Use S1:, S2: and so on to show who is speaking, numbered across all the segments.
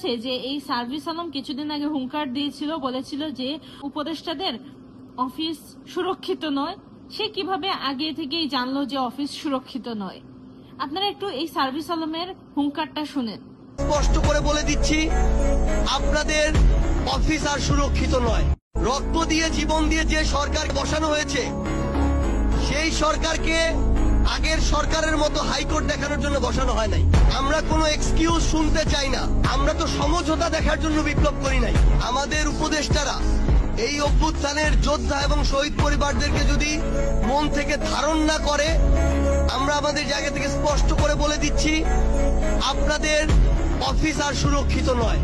S1: যে এই সার্ভিস আলম কিছুদিন আগে হুঙ্কার দিয়েছিল, বলেছিল যে উপদেষ্টাদের অফিস সুরক্ষিত নয়। সে কিভাবে আগে থেকেই জানলো যে অফিস সুরক্ষিত নয়? আপনারা একটু এই সার্ভিস আলমের হুঙ্কারটা শুনেন।
S2: স্পষ্ট করে বলে দিচ্ছি, আপনাদের অফিস আর সুরক্ষিত নয়। রক্ত দিয়ে জীবন দিয়ে যে সরকার বসানো হয়েছে, সেই সরকারকে আগের সরকারের মতো হাইকোর্ট দেখানোর জন্য বসানো হয় নাই। আমরা কোনো এক্সকিউজ শুনতে চাই না। আমরা তো সমঝোতা দেখার জন্য বিপ্লব করি নাই। আমাদের উপদেষ্টারা এই অভ্যুত্থানের যোদ্ধা এবং শহীদ পরিবারদেরকে যদি মন থেকে ধারণ না করে, আমরা আমাদের জায়গা থেকে স্পষ্ট করে বলে দিচ্ছি, আপনাদের অফিস আর সুরক্ষিত নয়।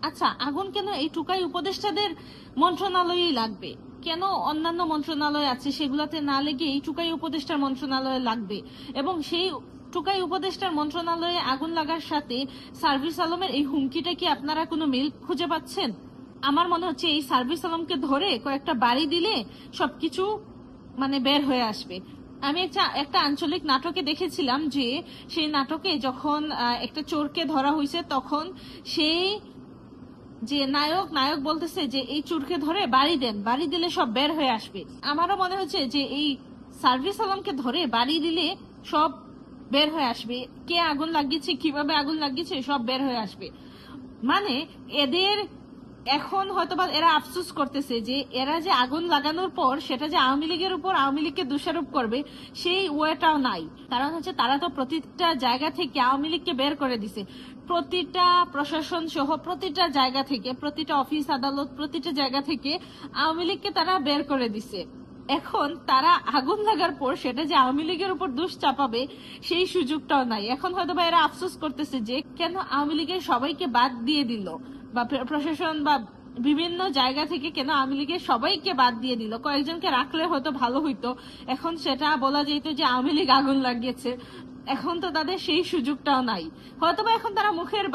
S1: আচ্ছা, আগুন কেন এই টুকাই উপদেষ্টাদের মন্ত্রণালয়েই লাগবে? কেন অন্যান্য মন্ত্রণালয় আছে সেগুলোতে না লেগে এই টুকাই উপদেষ্টার মন্ত্রণালয়ে লাগবে? এবং সেই টুকাই উপদেষ্টার মন্ত্রণালয়ে আগুন লাগার সাথে সার্ভিস আলমের এই হুমকিটা কি আপনারা কোনো মিল খুঁজে পাচ্ছেন? আমার মনে হচ্ছে এই সার্ভিস আলমকে ধরে কয়েকটা বাড়ি দিলে সবকিছু বের হয়ে আসবে। আমি একটা আঞ্চলিক নাটকে দেখেছিলাম যে সেই নাটকে যখন একটা চোরকে ধরা হয়েছে, তখন সেই যে নায়ক বলতেছে যে এই চোরকে ধরে বাড়ি দেন, বাড়ি দিলে সব বের হয়ে আসবে। আমারও মনে হচ্ছে যে এই সার্ভিস আলমকে ধরে বাড়ি দিলে সব বের হয়ে আসবে। কে আগুন লাগিয়েছে, কিভাবে আগুন লাগিয়েছে, সব বের হয়ে আসবে। এদের এখন হয়তোবা এরা আফসোস করতেছে যে এরা যে আগুন লাগানোর পর সেটা যে আওয়ামী লীগের উপর আওয়ামী লীগকে দোষারোপ করবে, সেই ওয়েটাও নাই। কারণ হচ্ছে তারা তো প্রতিটা জায়গা থেকে আওয়ামী লীগকে বের করে দিছে। প্রতিটা প্রশাসন সহ প্রতিটা জায়গা থেকে, প্রতিটা অফিস আদালত, প্রতিটা জায়গা থেকে আওয়ামী লীগকে তারা বের করে দিছে। এখন তারা আগুন লাগার পর সেটা যে আওয়ামী লীগের উপর দোষ চাপাবে, সেই সুযোগটাও নাই। এখন হয়তোবা এরা আফসোস করতেছে যে কেন আওয়ামী লীগের সবাইকে বাদ দিয়ে দিল, বা প্রশাসন বা বিভিন্ন জায়গা থেকে কেন আওয়ামী লীগের সবাইকে বাদ দিয়ে দিল। কয়েকজনকে রাখলে হয়তো ভালো হইতো। এখন সেটা বলা যেত যে আওয়ামী লীগ আগুন লাগিয়েছে। এখন তো তাদের সেই সুযোগটাও নাই। হয়তোবা এখন তারা মুখের